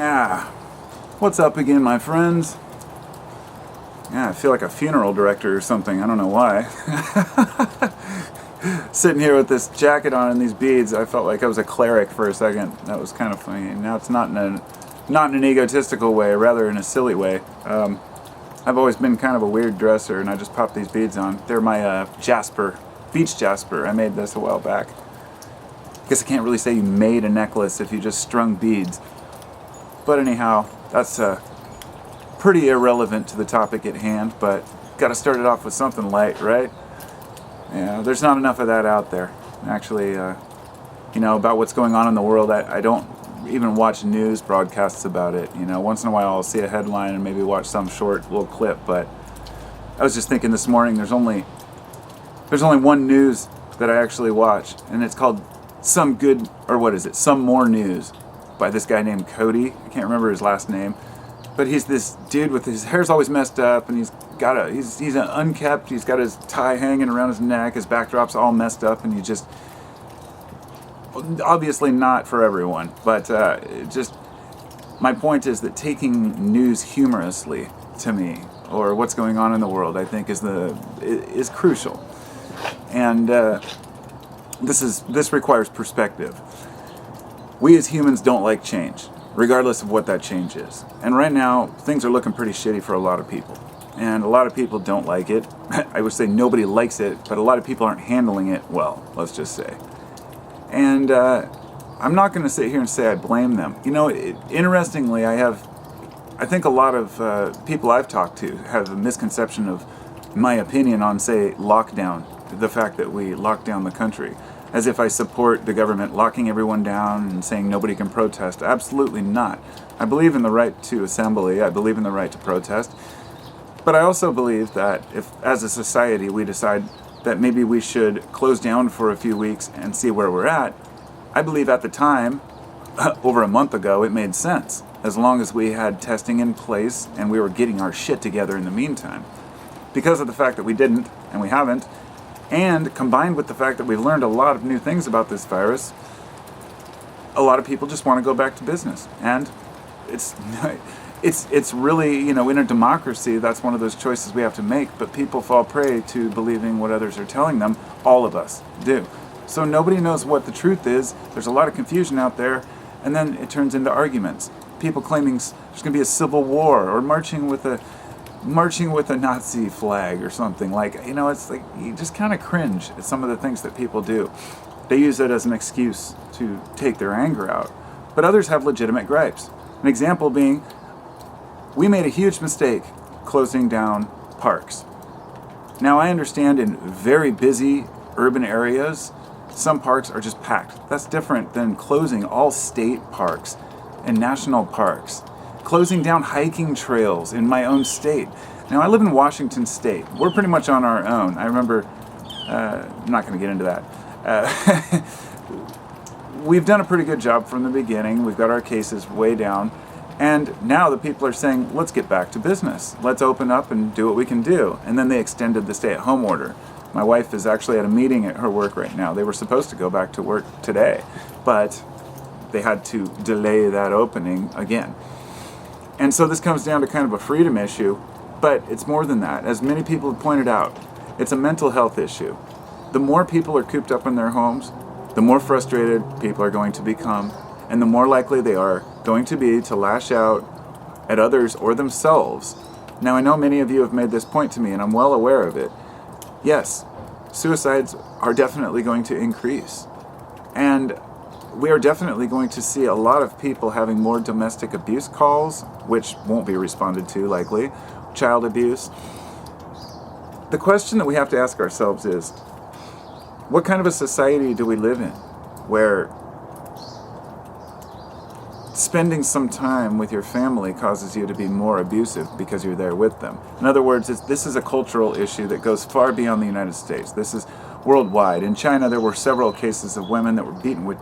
Ah, what's up again, my friends? Yeah, I feel like a funeral director or something. I don't know why. Sitting here with this jacket on and these beads, I felt like I was a cleric for a second. That was kind of funny. Now it's not in an egotistical way, rather in a silly way. I've always been kind of a weird dresser, and I just popped these beads on. They're my jasper, beach jasper. I made this a while back. Guess I can't really say you made a necklace if you just strung beads. But anyhow, that's pretty irrelevant to the topic at hand, but got to start it off with something light, right? Yeah, there's not enough of that out there. Actually, about what's going on in the world, I don't even watch news broadcasts about it. Once in a while I'll see a headline and maybe watch some short little clip, but I was just thinking this morning there's only one news that I actually watch, and it's called Some More News by this guy named Cody. I can't remember his last name, but he's this dude with his hair's always messed up, and he's an unkept. He's got his tie hanging around his neck. His backdrop's all messed up, and he just obviously not for everyone. But my point is that taking news humorously to me, or what's going on in the world, I think is crucial, and this requires perspective. We as humans don't like change, regardless of what that change is. And right now, things are looking pretty shitty for a lot of people. And a lot of people don't like it. I would say nobody likes it, but a lot of people aren't handling it well, let's just say. And I'm not going to sit here and say I blame them. Interestingly, I think a lot of people I've talked to have a misconception of my opinion on, say, lockdown, the fact that we lock down the country. As if I support the government locking everyone down and saying nobody can protest. Absolutely not. I believe in the right to assembly. I believe in the right to protest. But I also believe that if, as a society, we decide that maybe we should close down for a few weeks and see where we're at, I believe at the time, over a month ago, it made sense. As long as we had testing in place and we were getting our shit together in the meantime. Because of the fact that we didn't, and we haven't, and combined with the fact that we've learned a lot of new things about this virus, a lot of people just want to go back to business. And it's really, in a democracy, that's one of those choices we have to make. But people fall prey to believing what others are telling them. All of us do. So nobody knows what the truth is. There's a lot of confusion out there. And then it turns into arguments. People claiming there's going to be a civil war, or marching with a Nazi flag or something. It's like you just kind of cringe at some of the things that people do. They use it as an excuse to take their anger out. But others have legitimate gripes. An example being, we made a huge mistake closing down parks. Now, I understand in very busy urban areas, some parks are just packed. That's different than closing all state parks and national parks. Closing down hiking trails in my own state. Now, I live in Washington State. We're pretty much on our own. I remember, I'm not going to get into that. We've done a pretty good job from the beginning. We've got our cases way down. And now the people are saying, let's get back to business. Let's open up and do what we can do. And then they extended the stay-at-home order. My wife is actually at a meeting at her work right now. They were supposed to go back to work today, but they had to delay that opening again. And so this comes down to kind of a freedom issue, but it's more than that. As many people have pointed out, it's a mental health issue. The more people are cooped up in their homes, the more frustrated people are going to become, and the more likely they are going to be to lash out at others or themselves. Now, I know many of you have made this point to me, and I'm well aware of it. Yes, suicides are definitely going to increase. And we are definitely going to see a lot of people having more domestic abuse calls, which won't be responded to likely, child abuse. The question that we have to ask ourselves is, what kind of a society do we live in where spending some time with your family causes you to be more abusive because you're there with them? In other words, this is a cultural issue that goes far beyond the United States. This is worldwide. In China, there were several cases of women that were beaten with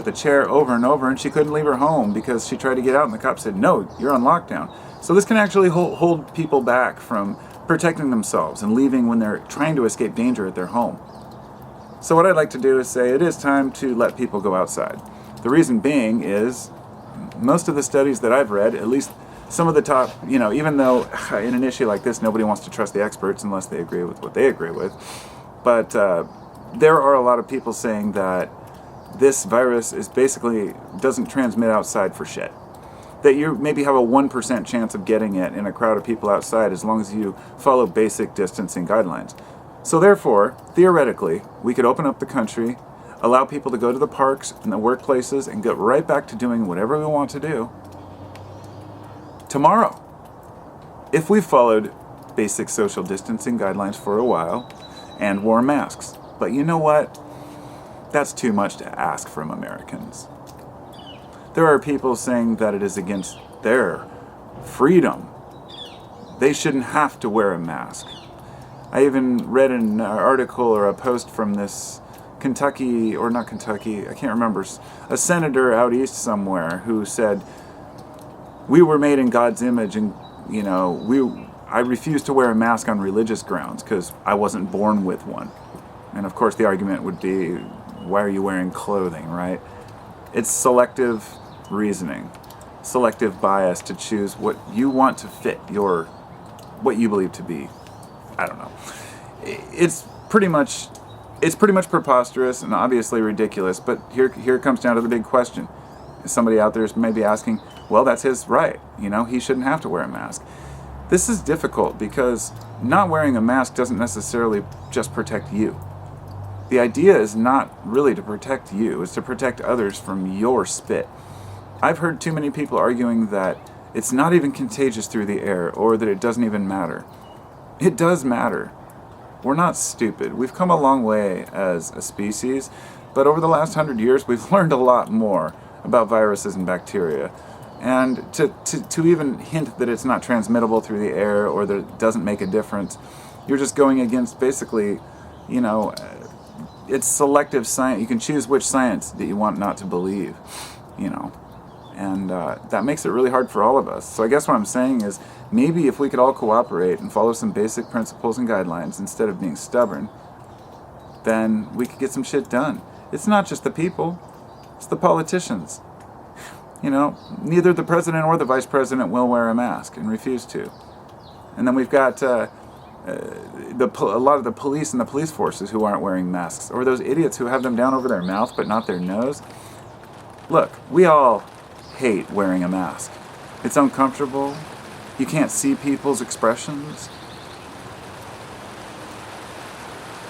a chair over and over, and she couldn't leave her home because she tried to get out, and the cop said, no, you're on lockdown. So this can actually hold people back from protecting themselves and leaving when they're trying to escape danger at their home. So what I'd like to do is say it is time to let people go outside. The reason being is most of the studies that I've read, at least some of the top, even though in an issue like this, nobody wants to trust the experts unless they agree with what they agree with. But there are a lot of people saying that this virus is basically doesn't transmit outside for shit. That you maybe have a 1% chance of getting it in a crowd of people outside as long as you follow basic distancing guidelines. So therefore, theoretically, we could open up the country, allow people to go to the parks and the workplaces and get right back to doing whatever we want to do tomorrow. If we followed basic social distancing guidelines for a while and wore masks. But you know what? That's too much to ask from Americans. There are people saying that it is against their freedom. They shouldn't have to wear a mask. I even read an article or a post from this Kentucky, or not Kentucky, I can't remember, a senator out east somewhere who said, we were made in God's image and, I refuse to wear a mask on religious grounds because I wasn't born with one. And of course the argument would be, why are you wearing clothing, right? It's selective reasoning, selective bias to choose what you want to fit what you believe to be. I don't know. It's pretty much preposterous and obviously ridiculous, but here it comes down to the big question. Somebody out there is maybe asking, well, that's his right. He shouldn't have to wear a mask. This is difficult because not wearing a mask doesn't necessarily just protect you. The idea is not really to protect you, it's to protect others from your spit. I've heard too many people arguing that it's not even contagious through the air or that it doesn't even matter. It does matter. We're not stupid. We've come a long way as a species, but over the last 100 years we've learned a lot more about viruses and bacteria. And to even hint that it's not transmittable through the air or that it doesn't make a difference, you're just going against basically, it's selective science. You can choose which science that you want not to believe, and that makes it really hard for all of us. So I guess what I'm saying is maybe if we could all cooperate and follow some basic principles and guidelines instead of being stubborn, then we could get some shit done. It's not just the people, it's the politicians. Neither the president or the vice president will wear a mask and refuse to. And then we've got a lot of the police and the police forces who aren't wearing masks, or those idiots who have them down over their mouth but not their nose. Look, we all hate wearing a mask. It's uncomfortable. You can't see people's expressions.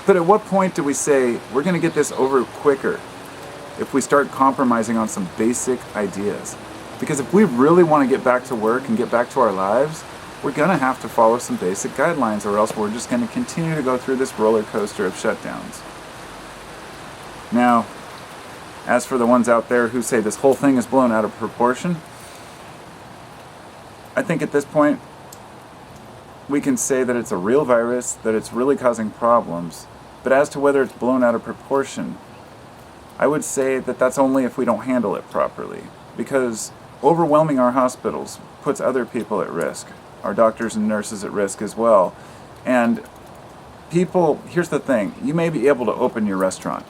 But at what point do we say we're going to get this over quicker if we start compromising on some basic ideas? Because if we really want to get back to work and get back to our lives, we're going to have to follow some basic guidelines, or else we're just going to continue to go through this roller coaster of shutdowns. Now, as for the ones out there who say this whole thing is blown out of proportion, I think at this point we can say that it's a real virus, that it's really causing problems. But as to whether it's blown out of proportion, I would say that that's only if we don't handle it properly. Because overwhelming our hospitals puts other people at risk, our doctors and nurses at risk as well. And here's the thing, you may be able to open your restaurant,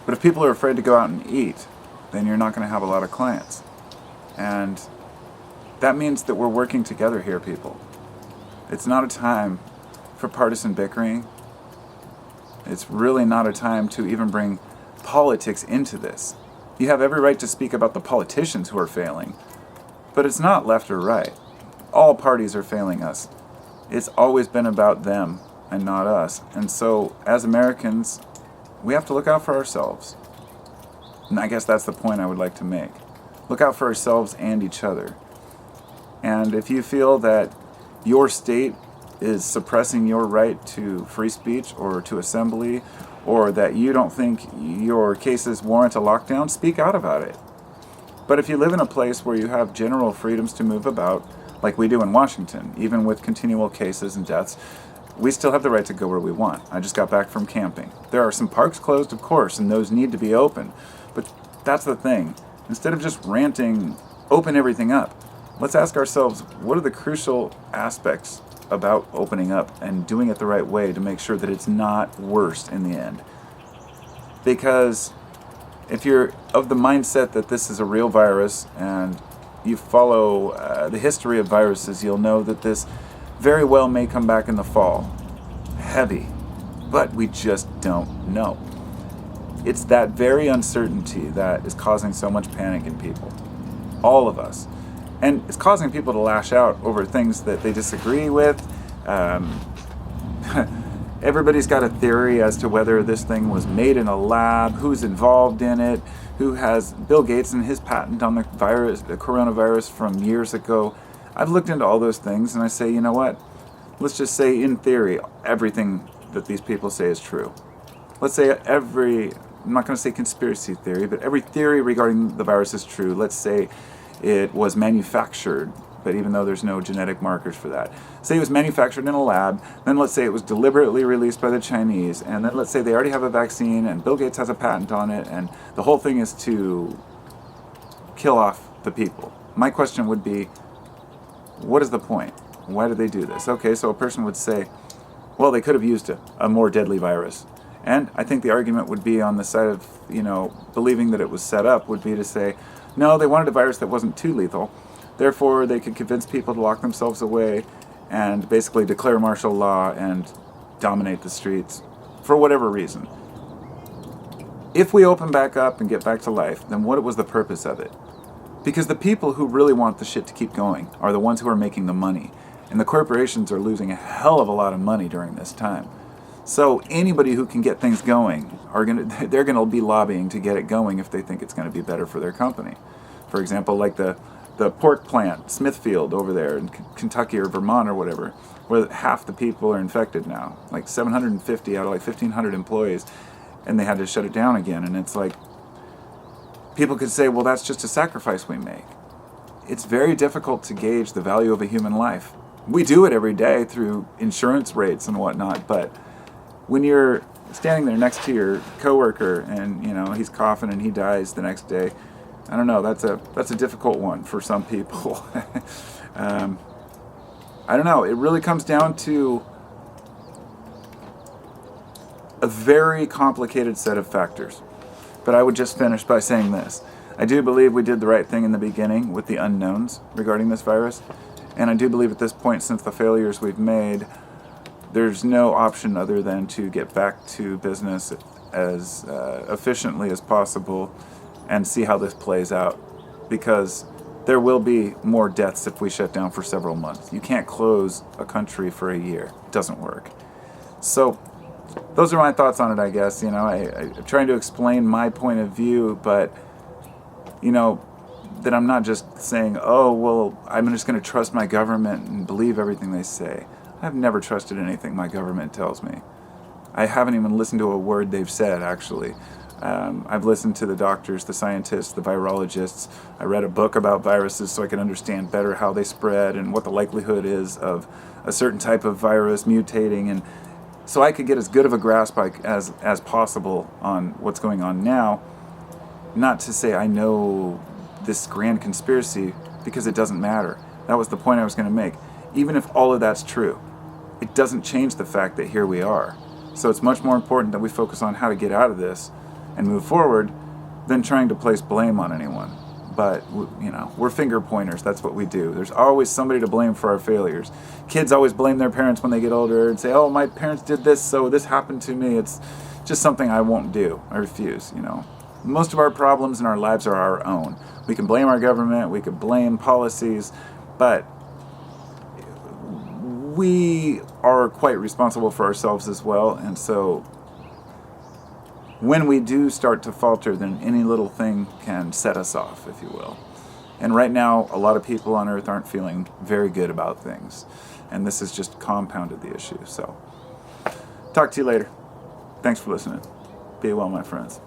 but if people are afraid to go out and eat, then you're not going to have a lot of clients. And that means that we're working together here, people. It's not a time for partisan bickering. It's really not a time to even bring politics into this. You have every right to speak about the politicians who are failing, but it's not left or right. All parties are failing us. It's always been about them and not us. And so, as Americans, we have to look out for ourselves. And I guess that's the point I would like to make. Look out for ourselves and each other. And if you feel that your state is suppressing your right to free speech or to assembly, or that you don't think your cases warrant a lockdown, speak out about it. But if you live in a place where you have general freedoms to move about, like we do in Washington, even with continual cases and deaths, we still have the right to go where we want. I just got back from camping. There are some parks closed, of course, and those need to be open. But that's the thing. Instead of just ranting, open everything up. Let's ask ourselves, what are the crucial aspects about opening up and doing it the right way to make sure that it's not worse in the end? Because if you're of the mindset that this is a real virus and you follow the history of viruses, you'll know that this very well may come back in the fall. Heavy. But we just don't know. It's that very uncertainty that is causing so much panic in people. All of us. And it's causing people to lash out over things that they disagree with. Everybody's got a theory as to whether this thing was made in a lab, who's involved in it, who has Bill Gates and his patent on the coronavirus from years ago. I've looked into all those things and I say, you know what? Let's just say in theory, everything that these people say is true. Let's say I'm not going to say conspiracy theory, but every theory regarding the virus is true. Let's say it was manufactured, but even though there's no genetic markers for that. Say it was manufactured in a lab, then let's say it was deliberately released by the Chinese, and then let's say they already have a vaccine and Bill Gates has a patent on it, and the whole thing is to kill off the people. My question would be, what is the point? Why did they do this? Okay, so a person would say, well, they could have used a more deadly virus. And I think the argument would be on the side of, believing that it was set up would be to say, no, they wanted a virus that wasn't too lethal. Therefore, they could convince people to lock themselves away and basically declare martial law and dominate the streets for whatever reason. If we open back up and get back to life, then what was the purpose of it? Because the people who really want the shit to keep going are the ones who are making the money. And the corporations are losing a hell of a lot of money during this time. So anybody who can get things going they're gonna be lobbying to get it going if they think it's gonna be better for their company. For example, like the pork plant, Smithfield over there in Kentucky or Vermont or whatever, where half the people are infected now. Like 750 out of like 1,500 employees, and they had to shut it down again. And it's like, people could say, well, that's just a sacrifice we make. It's very difficult to gauge the value of a human life. We do it every day through insurance rates and whatnot, but when you're standing there next to your coworker and he's coughing and he dies the next day, I don't know, that's a difficult one for some people. I don't know, it really comes down to a very complicated set of factors. But I would just finish by saying this. I do believe we did the right thing in the beginning with the unknowns regarding this virus. And I do believe at this point, since the failures we've made, there's no option other than to get back to business as efficiently as possible and see how this plays out. Because there will be more deaths if we shut down for several months. You can't close a country for a year. It doesn't work. So those are my thoughts on it, I guess. I'm trying to explain my point of view, but, that I'm not just saying, oh, well, I'm just going to trust my government and believe everything they say. I've never trusted anything my government tells me. I haven't even listened to a word they've said, actually. I've listened to the doctors, the scientists, the virologists. I read a book about viruses so I can understand better how they spread and what the likelihood is of a certain type of virus mutating, and so I could get as good of a grasp as possible on what's going on now. Not to say I know this grand conspiracy, because it doesn't matter. That was the point I was going to make. Even if all of that's true, it doesn't change the fact that here we are. So it's much more important that we focus on how to get out of this and move forward than trying to place blame on anyone. But, we're finger pointers. That's what we do. There's always somebody to blame for our failures. Kids always blame their parents when they get older and say, oh, my parents did this, so this happened to me. It's just something I won't do. I refuse, Most of our problems in our lives are our own. We can blame our government, we can blame policies, but we are quite responsible for ourselves as well. And so when we do start to falter, then any little thing can set us off, if you will. And right now, a lot of people on Earth aren't feeling very good about things. And this has just compounded the issue. So, talk to you later. Thanks for listening. Be well, my friends.